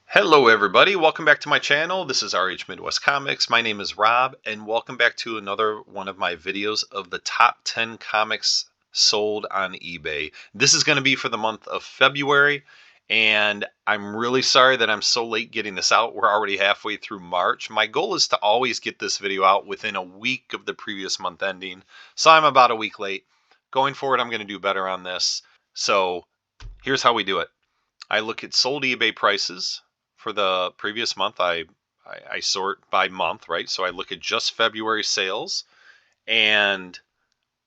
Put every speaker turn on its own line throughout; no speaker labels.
Hello everybody, welcome back to my channel. This is RH Midwest Comics. My name is Rob and welcome back to another one of my videos of the top 10 comics sold on eBay. This is going to be for the month of February and I'm really sorry that I'm so late getting this out. We're already halfway through March. My goal is to always get this video out within a week of the previous month ending, so I'm about a week late. Going forward, I'm going to do better on this. So here's how we do it. I look at sold eBay prices for the previous month. I sort by month, right? So I look at just February sales and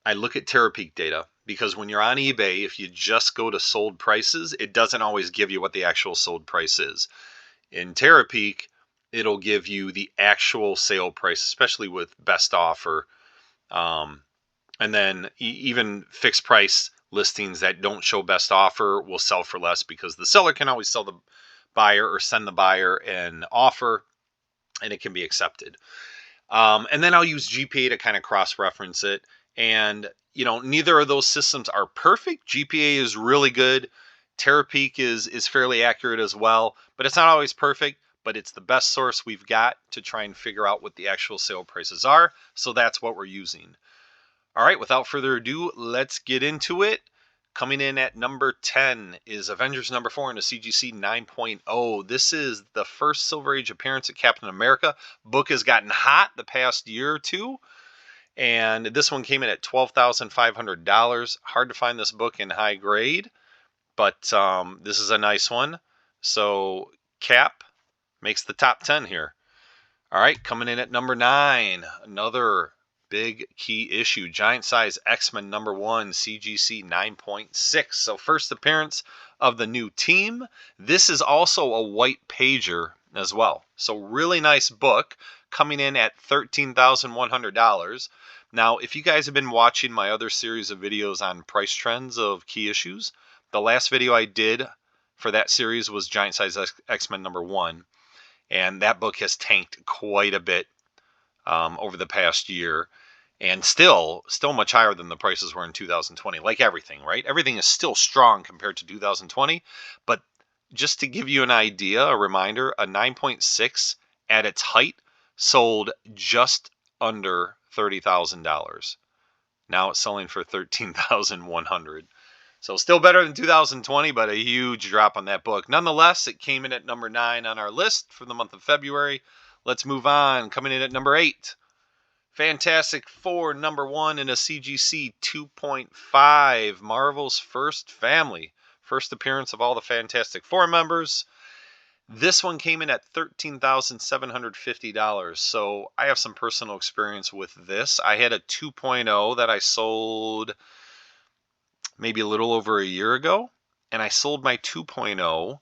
I look at Terapeak data, because when you're on eBay, if you just go to sold prices, it doesn't always give you what the actual sold price is. In Terapeak, it'll give you the actual sale price, especially with best offer. And then even fixed price listings that don't show best offer will sell for less, because the seller can always sell the buyer or send the buyer an offer and it can be accepted. And then I'll use GPA to kind of cross-reference it. And, neither of those systems are perfect. GPA is really good. Terapeak is fairly accurate as well, but it's not always perfect, but it's the best source we've got to try and figure out what the actual sale prices are. So that's what we're using. All right, without further ado, let's get into it. Coming in at number 10 is Avengers number 4 in a CGC 9.0. This is the first Silver Age appearance of Captain America. Book has gotten hot the past year or two, and this one came in at $12,500. Hard to find this book in high grade, but this is a nice one. So Cap makes the top 10 here. All right, coming in at number 9, another big key issue, Giant Size X-Men number 1, CGC 9.6. So first appearance of the new team. This is also a white pager as well. So really nice book, coming in at $13,100. Now, if you guys have been watching my other series of videos on price trends of key issues, the last video I did for that series was Giant Size X-Men number 1. And that book has tanked quite a bit over the past year, and still much higher than the prices were in 2020. Like everything, right? Everything is still strong compared to 2020. But just to give you an idea, a reminder, a 9.6 at its height sold just under $30,000. Now it's selling for $13,100. So still better than 2020, but a huge drop on that book. Nonetheless, it came in at number 9 on our list for the month of February. Let's move on. Coming in at number 8, Fantastic Four number 1 in a CGC 2.5. Marvel's First Family. First appearance of all the Fantastic Four members. This one came in at $13,750. So I have some personal experience with this. I had a 2.0 that I sold maybe a little over a year ago, and I sold my 2.0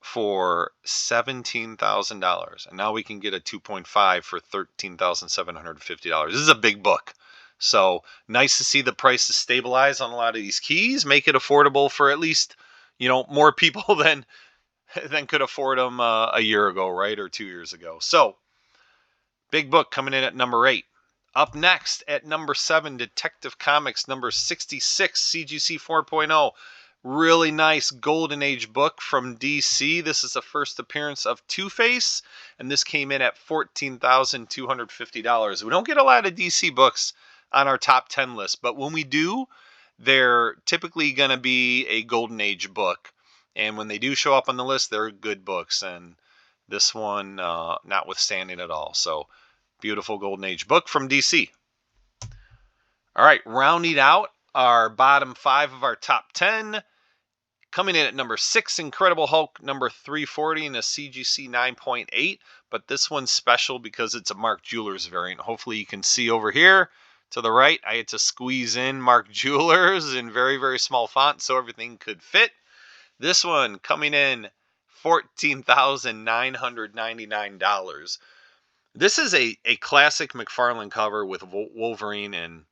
for $17,000, and now we can get a 2.5 for $13,750. This is a big book, so nice to see the prices stabilize on a lot of these keys, make it affordable for at least more people than could afford them a year ago, right, or 2 years ago. So big book coming in at number 8. Up next at number 7, Detective Comics number 66, CGC 4.0. Really nice Golden Age book from DC. This is the first appearance of Two-Face, and this came in at $14,250. We don't get a lot of DC books on our top 10 list, but when we do, they're typically going to be a Golden Age book. And when they do show up on the list, they're good books, and this one notwithstanding at all. So beautiful Golden Age book from DC. All right, rounding out our bottom 5 of our top 10. Coming in at number 6, Incredible Hulk number 340 in a CGC 9.8. But this one's special because it's a Mark Jewelers variant. Hopefully you can see over here to the right, I had to squeeze in Mark Jewelers in very, very small font so everything could fit. This one coming in $14,999. This is a classic McFarlane cover with Wolverine and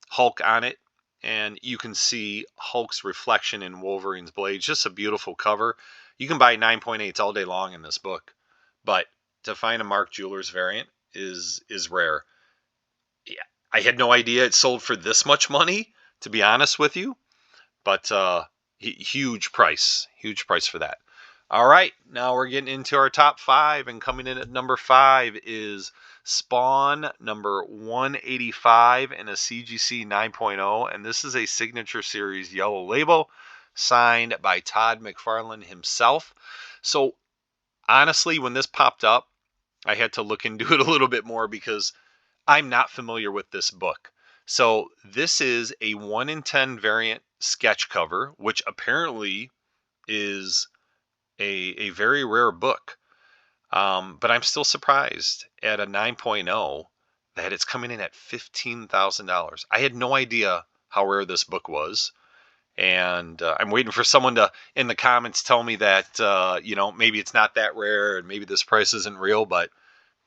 Hulk on it. And you can see Hulk's reflection in Wolverine's blade. Just a beautiful cover. You can buy 9.8s all day long in this book. But to find a Mark Jewelers variant is rare. Yeah, I had no idea it sold for this much money, to be honest with you. But huge price for that. All right, now we're getting into our top 5, and coming in at number 5 is Spawn number 185 in a CGC 9.0, and this is a signature series yellow label signed by Todd McFarlane himself. So honestly, when this popped up, I had to look into it a little bit more because I'm not familiar with this book. So this is a 1 in 10 variant sketch cover, which apparently is a very rare book. But I'm still surprised at a 9.0 that it's coming in at $15,000. I had no idea how rare this book was. And I'm waiting for someone to, in the comments, tell me that, maybe it's not that rare and maybe this price isn't real. But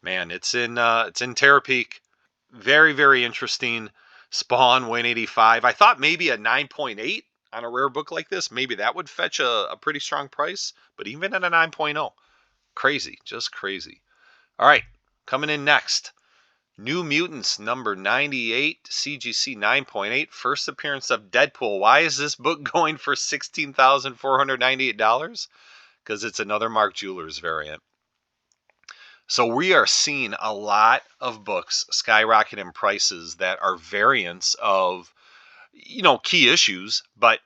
man, it's in Terapeak. Very, very interesting. Spawn 185. I thought maybe a 9.8 on a rare book like this, maybe that would fetch a pretty strong price. But even at a 9.0, crazy, just crazy. All right, coming in next. New Mutants number 98, CGC 9.8, first appearance of Deadpool. Why is this book going for $16,498? Because it's another Mark Jewelers variant. So we are seeing a lot of books skyrocket in prices that are variants of, key issues, but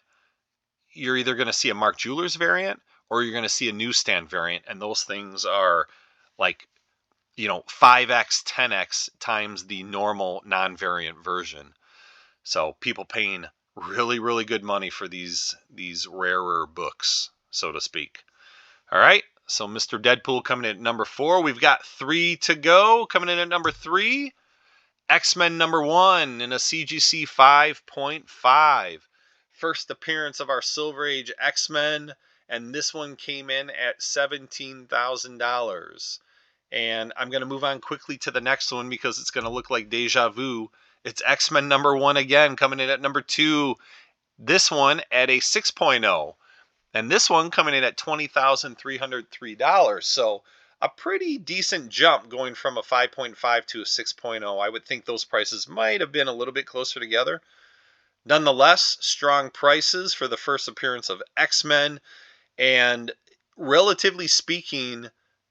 you're either going to see a Mark Jewelers variant or you're going to see a newsstand variant, and those things are like 5x 10x times the normal non-variant version. So people paying really, really good money for these rarer books, so to speak. All right, so Mr. Deadpool coming in at number 4. We've got 3 to go. Coming in at number 3, X-Men number 1 in a CGC 5.5. First appearance of our Silver Age X-Men, and this one came in at $17,000. And I'm going to move on quickly to the next one because it's going to look like deja vu. It's X-Men number 1 again, coming in at number 2. This one at a 6.0. And this one coming in at $20,303. So a pretty decent jump going from a 5.5 to a 6.0. I would think those prices might have been a little bit closer together. Nonetheless, strong prices for the first appearance of X-Men. And relatively speaking,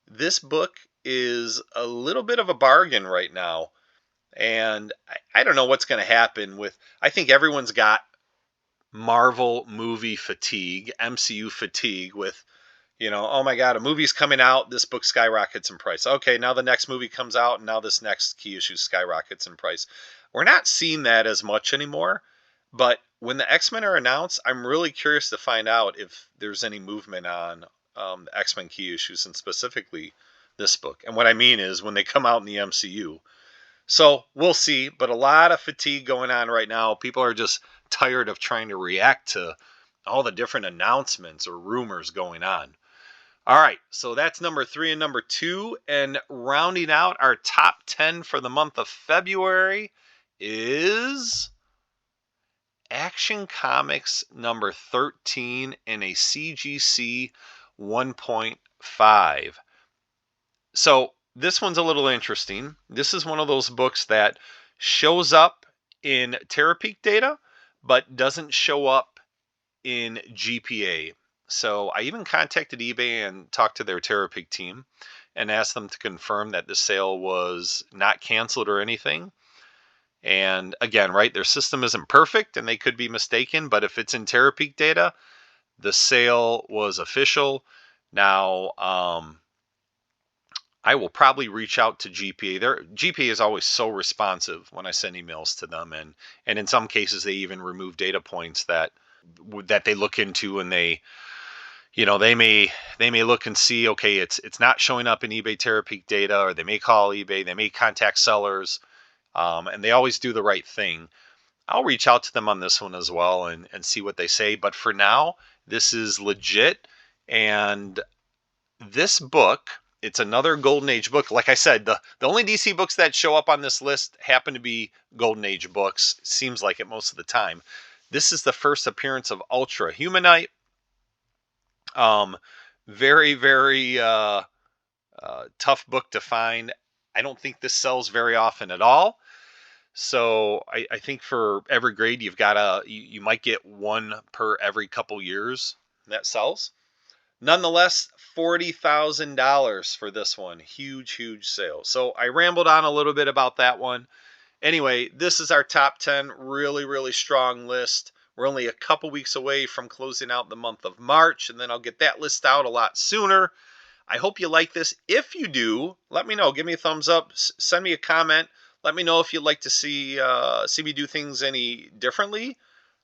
this book is a little bit of a bargain right now. And I don't know what's going to happen with, I think everyone's got Marvel movie fatigue, MCU fatigue with, oh my God, a movie's coming out, this book skyrockets in price. Okay, now the next movie comes out, and now this next key issue skyrockets in price. We're not seeing that as much anymore, but when the X-Men are announced, I'm really curious to find out if there's any movement on the X-Men key issues, and specifically this book. And what I mean is when they come out in the MCU. So we'll see, but a lot of fatigue going on right now. People are just tired of trying to react to all the different announcements or rumors going on. All right, so that's number 3 and number 2. And rounding out our top 10 for the month of February is Action Comics number 13 in a CGC 1.5. So this one's a little interesting. This is one of those books that shows up in Terapeak data, but doesn't show up in GPA. So I even contacted eBay and talked to their Terapeak team and asked them to confirm that the sale was not canceled or anything. And again, right, their system isn't perfect and they could be mistaken, but if it's in Terapeak data, the sale was official. Now, I will probably reach out to GPA. Their GPA is always so responsive when I send emails to them, and in some cases they even remove data points that they look into, and they may look and see, okay, it's not showing up in eBay Terapeak data, or they may call eBay, they may contact sellers, and they always do the right thing. I'll reach out to them on this one as well and see what they say. But for now, this is legit, and this book, it's another Golden Age book. Like I said, the only DC books that show up on this list happen to be Golden Age books. Seems like it most of the time. This is the first appearance of Ultra Humanite. Very, very tough book to find. I don't think this sells very often at all. So I think for every grade, you might get one per every couple years that sells. Nonetheless, $40,000 for this one. Huge, huge sale. So I rambled on a little bit about that one. Anyway, this is our top 10. Really, really strong list. We're only a couple weeks away from closing out the month of March, and then I'll get that list out a lot sooner. I hope you like this. If you do, let me know. Give me a thumbs up. Send me a comment. Let me know if you'd like to see me do things any differently,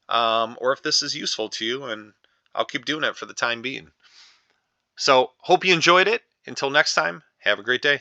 or if this is useful to you, and I'll keep doing it for the time being. So, hope you enjoyed it. Until next time, have a great day.